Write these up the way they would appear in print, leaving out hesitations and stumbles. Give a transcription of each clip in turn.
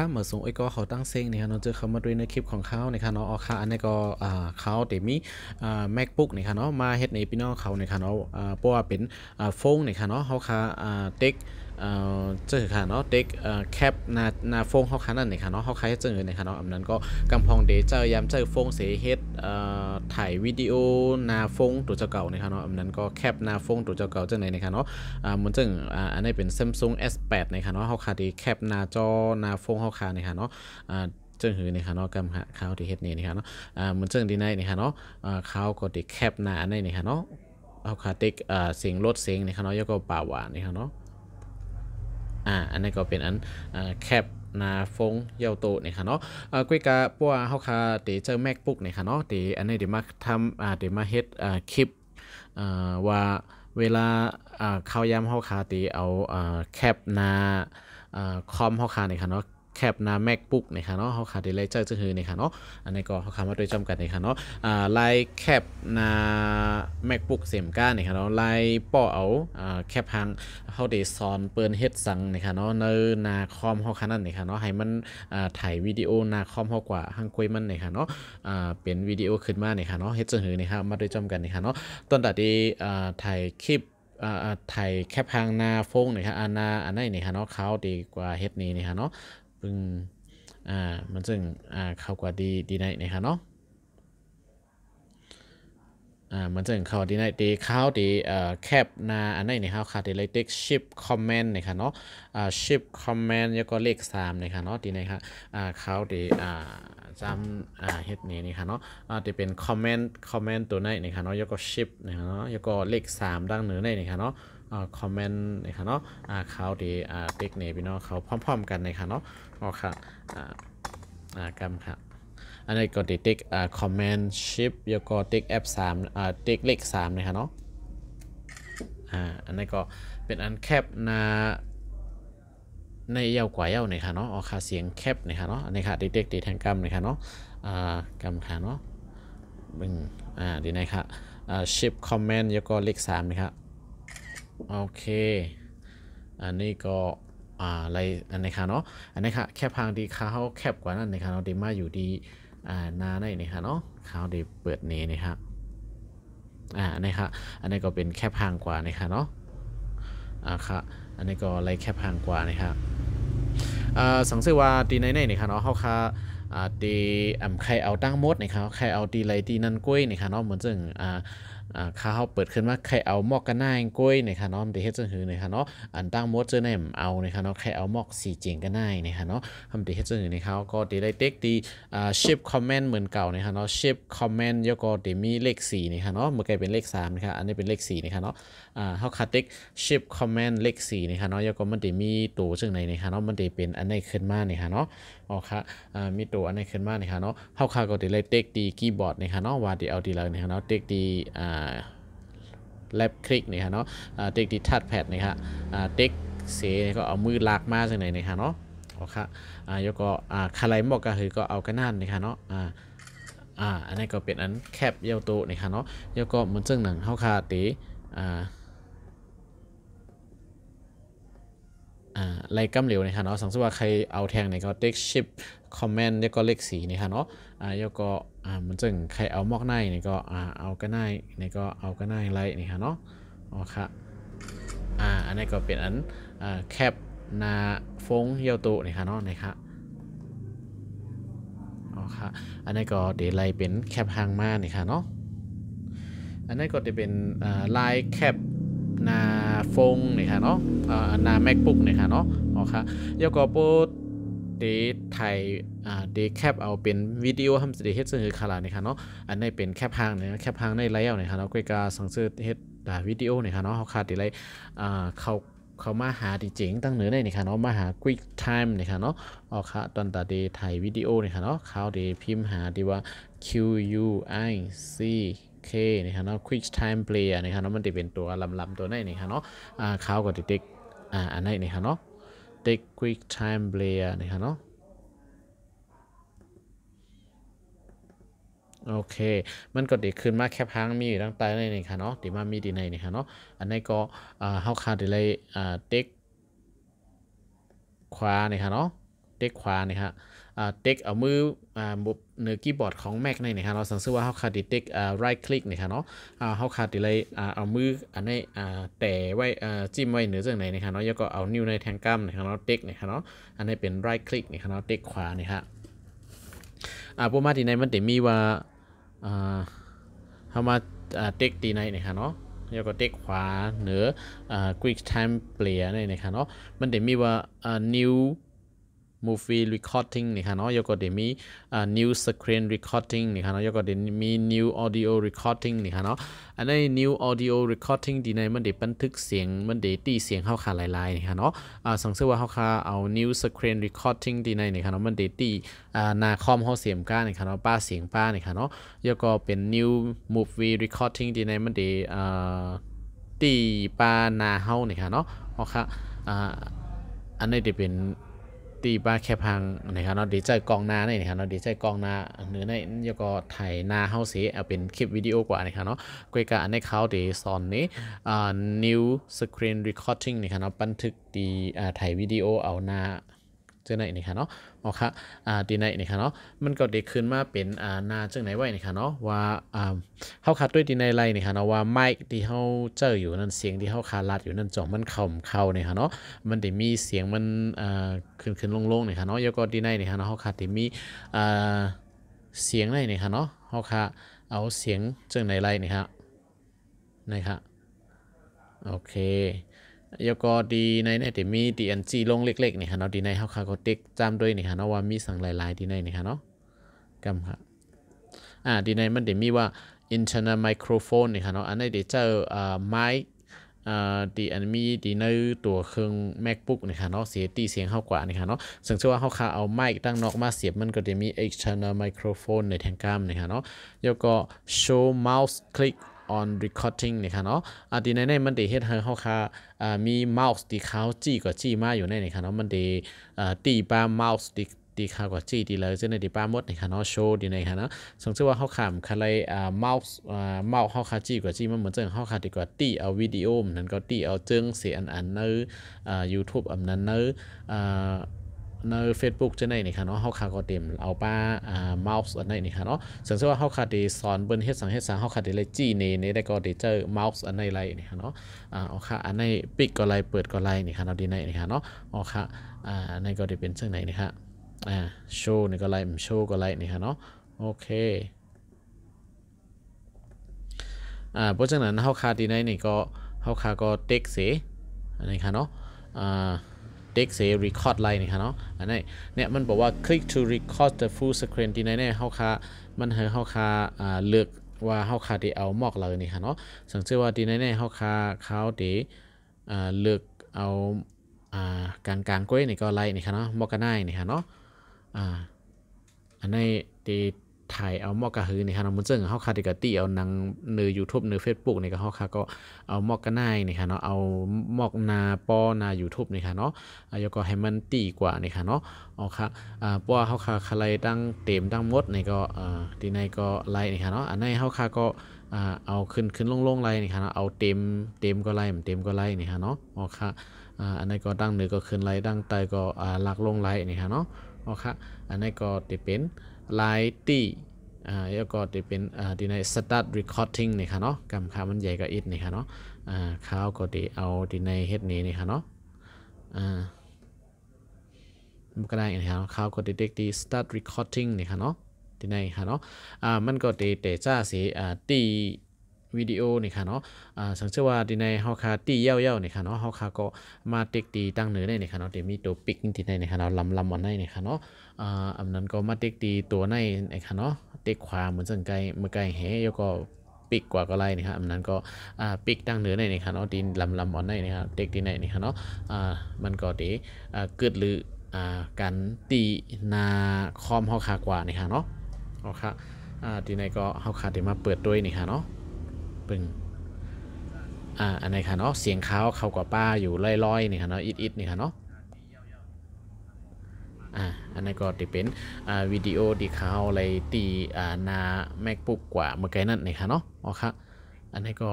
เหมือนส่งไอ้ก็เขาตั้งเซ็งนะครับเนาะเจอเขามาด้วยในคลิปของเขานะครับเนาะเอาค่ะอันนี้ก็เขาเดี๋ยวมีMacBook นะครับเนาะมาเฮ็ดในพี่น้องเขานะครับเนาะเพราะว่าเป็นโฟนนะครับเนาะเขาค่ะเด็กเจอค่ะเนาะเด็กแคปหน้าโฟนเขาค่ะนั่นนะครับเนาะเขาค่ะเจอนะครับเนาะอันนั้นก็กำพองเดเจอยามเจอโฟนเสียเฮ็ดถ่ายวิดีโอหน้าโฟนตัวเจ้าเก่านะครับเนาะอันนั้นก็แคปหน้าโฟนตัวเจ้าเก่าจังไหนนะครับเนาะเหมือนจังอันนี้เป็น Samsung S8 นะครับเนาะเขาค่ะดีแคปหน้าจอหน้าโฟนเขาค่ะนะครับเนาะจึงหือนี่ค่ะเนาะกำหาเขาที่เฮ็ดนี่ค่ะเนาะมันจึงดีในนี่ค่ะเนาะเขาก็ติแคปหน้าในนี่ค่ะเนาะเอาขาติกเสียงรถเสียงนี่ค่ะเนาะแล้วก็ป่าหวานนี่ค่ะเนาะอันนี้ก็เป็นอันแคปหน้าฟงเยาวโตนี่ค่ะเนาะกุ้ยกะปัวเฮาคาเดเจอ MacBook นี่ค่ะเนาะเดอันนี้เดี๋ยวมาทำเดี๋ยวมาเฮ็ดคลิปว่าเวลาเข้ายามเฮาคาตีเอาแคปหน้าคอมเฮาคานี่ค่ะเนาะแคปหน้า MacBook นี่ค่ะเนาะเฮาคาดีไลเจอร์จะคือนี่ค่ะเนาะอันนี้ก็เฮาคามาโดยจำกัดนี่ค่ะเนาะไล่แคปหน้า MacBook เสียมก้านี่ค่ะเนาะไล่ป้อเอาแคปหางเฮาได้สอนเปิ้นเฮ็ดสังนี่ค่ะเนาะในหน้าคอมเฮาคานั่นนี่ค่ะเนาะให้มันถ่ายวิดีโอหน้าคอมเฮากว่าหังคุยมันนี่ค่ะเนาะเป็นวิดีโอขึ้นมานี่ค่ะเนาะเฮ็ดจังหือนี่ครับมาโดยจำกัดนี่ค่ะเนาะตอนตัดที่ถ่ายคลิปถ่ายแคปหางหน้าโฟงนี่ครับหน้าอันนั้นนี่ค่ะเนาะเขาดีกว่าเฮ็ดนี้นี่ค่ะเนาะปึงมันซึ่งเข้ากว่าดีในนี่ค่ะเนาะมันจะเข้าดีในดีเข้าดีแคปหน้าอันนี้นี่ครับค่ะดีเลยติ๊ก ship comment นี่ค่ะเนาะship comment แล้วก็เลข3นี่ค่ะเนาะดีในครับเข้าดีจำเฮ็ดนี่ค่ะเนาะจะเป็น comment ตัวนี้นี่ค่ะเนาะแล้วก็ ship นี่ค่ะเนาะแล้วก็เลข3ดังเหนือนี่ค่ะเนาะคอมเมนต์นี่ค่ะเนาะเขาดีติ๊กนี่พี่น้องเขาพร้อมๆกันนี่ค่ะเนาะอ๋อค่ะกำค่ะอันนี้ก็ติ๊กคอมเมนต์ชิปแล้วก็ติ๊ก F3ติ๊กเลข3นี่ค่ะเนาะอันนี้ก็เป็นอันแคปในยาวกว่าเยาวนี่ค่ะเนาะอ๋อค่ะเสียงแคปนี่ค่ะเนาะอันนี้ค่ะติ๊กตีแทงกำนี่ค่ะเนาะกำค่ะเนาะบึงดีนะครับชิปคอมเมนต์แล้วก็เลข3นี่ครับโอเคอันนี้ก็อะไรอันนี้ค่ะเนาะอันนี้ค่ะแคปทางดีเขาแคปกว่านั้นนะคะเราดีมาอยู่ดีนาในนี่ค่ะเนาะเขาดีเปิดนี้นะครับอันนี้ค่ะอันนี้ก็เป็นแคปทางกว่านี่ค่ะเนาะค่ะอันนี้ก็ไรแคปทางกว่านี่ครับสังเกตว่าดีในนี่ค่ะเนาะเขาค่ะดีใครเอาตั้งมดนี่ครับใครเอาดีไรดีนั่นกุ้ยนี่ค่ะเนาะเหมือนจึงเขาเปิดขึ้นมาใครเอาหมอกกันหน้าก้อยในค่ะเนาะมันจะเฮ็ดจังหือในค่ะเนาะอันตั้งมดเจอในเอาในค่ะเนาะใครเอาหมอกสีเจงกันหน้าในค่ะเนาะทำจะเฮ็ดจังหือในเขาก็ดีได้เต็กดีชิปคอมเมนต์เหมือนเก่าในค่ะเนาะชิปคอมเมนต์แล้วก็ดีมีเลข4นี่ค่ะเนาะเมื่อกี้เป็นเลข3นะคะอันนี้เป็นเลข4นี่ค่ะเนาะเขาคัดเต็กชิปคอมเมนต์เลข4นี่ค่ะเนาะแล้วก็มันจะมีตัวจังไหนในค่ะเนาะมันจะเป็นอันไหนขึ้นมาในค่ะเนาะอ๋อค่ะมีตัวอันไหนขึ้นมาในค่ะเนาะเขาคัดก็ดีเลยเต็กดีคีย์บอร์ดในค่ะเนาะว่าดีเอาดีเลยในค่ะเนาะเต็กดีแลบคลิกนี่ครับเนาะเด็กที่ทัดแพดนี่ครับเด็กเสียก็เอามือลากมาจากไหนนี่ครับเนาะโอเคยกก็คาไลบอกก็คือก็เอากันนั่นนี่ครับเนาะอันนี้ก็เป็นอันแคปเยาวโตนี่ครับเนาะยกก็มันซึ่งหนังเข้าคาตีไล่กำเหลวนะครับเนาะสังเกตว่าใครเอาแทงเนี่ยก็เด็กชิปคอมเมนต์แล้วก็เลข4นี่ครับเนาะแล้วก็มันจึงใครเอามอกในนี่ก็เอาก็ได้นี่ก็เอาก็ได้ไล่นี่ครับเนาะอ๋อค่ะอันนี้ก็เป็นอันแคปหน้าฟงเยาวโตนี่ครับเนาะนี่ครับอ๋อค่ะอันนี้ก็เดี๋ยวไล่เป็นแคปหางมานี่ครับเนาะอันนี้ก็จะเป็นลายแคปหน้าฟงนี่ค่ะเนาะหน้า MacBook นี่ค่ะเนาะอ๋อค่ะแล้วก็โปรเดไทยเดแคปเอาเป็นวิดีโอทำสิเฮ็ดซึ่งคือคารานี่ค่ะเนาะอันนี้เป็นแคปหางเนี่ยแคปหางในไลฟ์เนี่ยค่ะเนาะก็การสังเกตเฮ็ดวิดีโอเนี่ยค่ะเนาะเขาขาดดีไลเขามาหาดีเจ๋งตั้งเหนือได้นี่ค่ะเนาะมาหา Quick Time นี่ค่ะเนาะอ๋อค่ะตอนตัดดีถ่ายวิดีโอนี่ค่ะเนาะเขาดีพิมพ์หาดีว่า QUICนี่ค่ะเนาะ Quick Time Player นี่ค่ะเนาะมันจะเป็นตัวลำตัวนี้นี่ค่ะเนาะเขาก็ติดอันนี้นี่ค่ะเนาะติ๊ก Quick Time Player นี่ค่ะเนาะโอเคมันก็ดีขึ้นมาแค่พังมีอยู่ตั้งแต่ในนี่ค่ะเนาะดีมามีดีในนี่ค่ะเนาะอันนี้ก็เฮาคาดีเลยติ๊กขวานี่ค่ะเนาะ เด็กขวานี่ฮะเด็กเอามือเหนือคีย์บอร์ดของ Mac นี่นะครับเราสังเกตว่าเขาขาดเด็กright click นี่ครับเนาะเขาขาดเลยเอามืออันนี้แต่ไว้จิ้มไว้เหนือจากไหนนะครับเนาะแล้วก็เอานิ้วในแทงกัมนะครับเนาะเด็กนี่ครับเนาะอันนี้เป็น right click นี่ครับเนาะเด็กขวานี่ฮะพวกมาที่ในมันจะมีว่าเขามาเด็กที่ในนี่ครับเนาะแล้วก็เด็กขวาเหนือquick time player นี่นะครับเนาะมันจะมีว่าnew movie recording นี่ค่ะเนาะแล้วก็เดี๋ยวมีnew screen recording นี่ค่ะเนาะแล้วก็เดี๋ยวมี new audio recording นี่ค่ะเนาะอันนี้ new audio recording ที่ในมันเดี๋ยวบันทึกเสียงมันเดี๋ยวตีเสียงเข้าขาหลายๆนี่ค่ะเนาะสังเกตว่าเขาขาเอา new screen recording ที่ในนี่ค่ะเนาะมันเดี๋ยวตีหน้าคอมเขาเสียงก้านี่ค่ะเนาะป้าเสียงป้านี่ค่ะเนาะแล้วก็เป็น new movie recording ที่ในมันเดี๋ยวตีป้าหน้าเฮานี่ค่ะเนาะเขาขาอันนี้เดี๋ยวเป็นตีบ้าแค่พังนะครับเนาะดีใจกองหน้าเนี่ยนะครับเนาะดีใจกองหน้าเนื้อในแล้วก็ถ่ายหน้าเฮาสิเอาเป็นคลิปวิดีโอกว่านะครับเนาะกุยกะอันนี้เขาได้สอนนี้new screen recording นะครับเนาะบันทึกดีถ่ายวิดีโอเอาหน้าเจ้าไหนนี่ค่ะเนาะอ๋อค่ะดีไหนนี่ค่ะเนาะมันก็ได้ขึ้นมาเป็นหน้าเจ้าไหนไว้นี่ค่ะเนาะว่าเขาคัดด้วยดีในไรนี่ค่ะเนาะว่าไมค์ที่เขาเจออยู่นั่นเสียงที่เขาคาลัดอยู่นั่นจ่องมันเข้านี่ค่ะเนาะมันได้มีเสียงมันขึ้นลงนี่ค่ะเนาะแล้วก็ดีในนี่ค่ะเนาะเขาคัดได้มีเสียงไหนนี่ค่ะเนาะเขาคัดเอาเสียงเจ้าไหนไรนี่ค่ะนะครับโอเคแล้วก็ดีในเนี่ยจะมี DNG ลงเล็กๆนี่ฮะเนาะดีในเขาก็เต็กจำด้วยนี่ฮะเนาะว่ามีสั่งหลายๆดีในนี่ฮะเนาะกำครับดีในมันจะมีว่า internal microphone นี่ฮะเนาะอันนี้เดี๋ยวเจอไมค์ดีอันมีดีในตัวเครื่อง MacBook นี่ฮะเนาะเสียตีเสียงเข้ากว่านี่ฮะเนาะสังเกตว่าเขาเอาไมค์ตั้งนอกมาเสียบมันก็จะมี external microphone ในแทงกล้ามนี่ฮะเนาะแล้วก็ show mouse click on recording นี่ค่ะเนาะดีในมันได้เฮ็ดให้เฮาค่ะมีเมาส์ที่เขาจี้กว่าจี้มาอยู่ในนี่ค่ะเนาะมันได้ตีปาเมาส์ที่เขากว่าจี้ดีเลยจะในที่ปาหมดนี่ค่ะเนาะโชว์ดีในค่ะเนาะสมมุติว่าเฮาขำคันเลยเมาส์เฮาค่ะจี้กว่าจี้มันเหมือนจังเฮาค่ะดีกว่าตีเอาวิดีโอนั้นก็ตีเอาเจิงเสียอันในYouTube อันนั้นใน Facebook จะไหนนี่ค่ะเนาะเฮาคาก็เต็มเอาป้าเมาส์อันไหนนี่ค่ะเนาะสังเกตว่าเฮาคาได้สอนเบิ่นเฮ็ดสังเฮาคาได้เลยจี้ในได้ก็ได้เจอเมาส์อันไหนไรนี่ค่ะเนาะเอาค่ะอันไหนปิดก็ไลเปิดก็ไลนี่ค่ะเนาะดีไหนนี่ค่ะเนาะเอาค่ะอันไหนก็ได้เป็นจังไหนนี่ค่ะโชว์นี่ก็ไลโชว์ก็ไลนี่ค่ะเนาะโอเคเพราะฉะนั้นเฮาคาดีไหนนี่ก็เฮาคาก็เต็กเสอันนี้ค่ะเนาะเด็กเซ record ไลน์นี่ค่ะเนาะอันนี้เนี่ยมันบอกว่า click to record the full screen ที่ไหนเนี่ยเฮาคามันให้เฮาคาเลือกว่าเฮาคาได้เอาหมอกเลยนี่ค่ะเนาะสังเกตว่าที่ไหนเนี่ยเฮาคาเขาได้เลือกเอากลางก้อยนี่ก็ไลน์นี่ค่ะเนาะหมอกกันได้นี่ค่ะเนาะอันนี้ที่ถ่ายเอาหมอกกระหือนี่ค่ะมันซึ่งเฮาคาได้กะตีเอาหนังใน YouTube ใน Facebook นี่ก็เฮาคาก็เอาหมอกกันได้นี่ค่ะเนาะเอาหมอกนาป้อนา YouTube นี่ค่ะเนาะแล้วก็ให้มันตีกว่านี่ค่ะเนาะอ๋อค่ะเพราะว่าเฮาคาคาไลตั้งเต็มตั้งหมดนี่ก็ที่ในก็ไลนี่ค่ะเนาะอันนี้เฮาคาก็เอาขึ้นลงไลนี่ค่ะเนาะเอาเต็มก็ไลเต็มก็ไลนี่ค่ะเนาะอ๋อค่ะอันนี้ก็ตั้งเหนือก็ขึ้นไลตั้งใต้ก็ลักลงไลนี่ค่ะเนาะอ๋อค่ะอันนี้ก็จะเป็นไลตี้แล้วก็จะเป็นที่ใน start recording นี่ค่ะเนาะกำค่ามันใหญ่กับอิดนี่ค่ะเนาะเขาก็จะเอาที่ในเฮ็ดนี้นี่ค่ะเนาะมันก็ได้นะครับเขาก็จะเด็กที่ start recording นี่ค่ะเนาะที่ในค่ะเนาะมันก็จะแต่จ้าสิตีวิดีโอนี่ค่ะเนาะสังเกตว่าที่ในเฮาคาตีเย่าๆนี่ค่ะเนาะเฮาคาก็มาเต็กตีตั้งเหนือได้นี่ค่ะเนาะจะมีตัวปิกที่ในนี่ค่ะเนาะลำอันในนี่ค่ะเนาะอันนั้นก็มาเต็กตีตัวในนี่ค่ะเนาะเต็กขวาเหมือนจังไกเมื่อไกแหแล้วก็ปิกกว่าก็ไล่นี่ครับอันนั้นก็ปิกตั้งเหนือในนี่ค่ะเนาะตีลำอันในนี่ครับเต็กที่ในนี่ค่ะเนาะมันก็จะเกิดหรือการตีนาคอมเฮาคากว่านี่ค่ะเนาะเอาค่ะทีไหนก็เฮาคาได้มาเปิดด้วยนี่ค่ะเนาะปึงอันไหนค่ะเนาะเสียงเขากว่าป้าอยู่ลอยๆนี่ค่ะเนาะอิดนี่ค่ะเนาะอันนี้ก็จะเป็นวิดีโอที่เขาอะไรตีหน้า MacBook กว่าเมื่อกี้นั่นนี่ค่ะเนาะอ๋อค่ะอันนี้ก็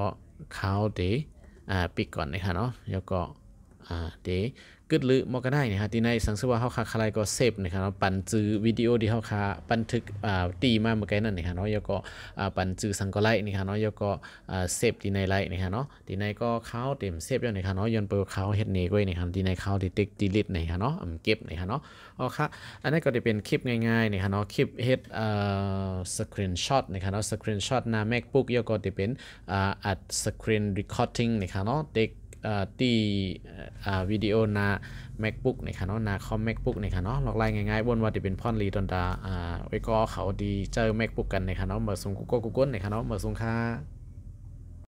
เขาเดปิดก่อนนี่ค่ะเนาะแล้วก็เด กึดหรือมอก็ได้นะครับที่ในสังสือว่าเฮาคาคลายก็เซฟนะครับเนาะปันจื้อวิดีโอที่เฮาคาบันทึกตีมาเมื่อกี้นั่นนะครับเนาะแล้วก็ปันจื้อสังก็ไลนะครับเนาะแล้วก็เซฟที่ในไลนะครับเนาะที่ในก็เขาเต็มเซฟอยู่นะครับเนาะย้อนเปิดเขาเฮ็ดเนกไว้นะครับที่ในเขาที่ติ๊กดีลิทนะครับเนาะเก็บนะครับเนาะอ๋อค่ะอันนี้ก็จะเป็นคลิปง่ายๆนะครับเนาะคลิปเฮ็ดสกรีนช็อตนะครับเนาะสกรีนช็อตหน้า MacBook แล้วก็จะเป็นอัดสกรีนรีคอร์ดิ้งนะครับเนาะเด็กตีวิดีโอหน้า MacBook นะครับเนาะหน้าคอม MacBook นะครับเนาะลอกไล่ง่ายๆบนว่าจะเป็นพอนลีดอนดาไว้ก็เขาดีเจอ MacBook กันนะครับเนาะเมื่อส่งกูโก้นะครับเนาะเมื่อส่งค่า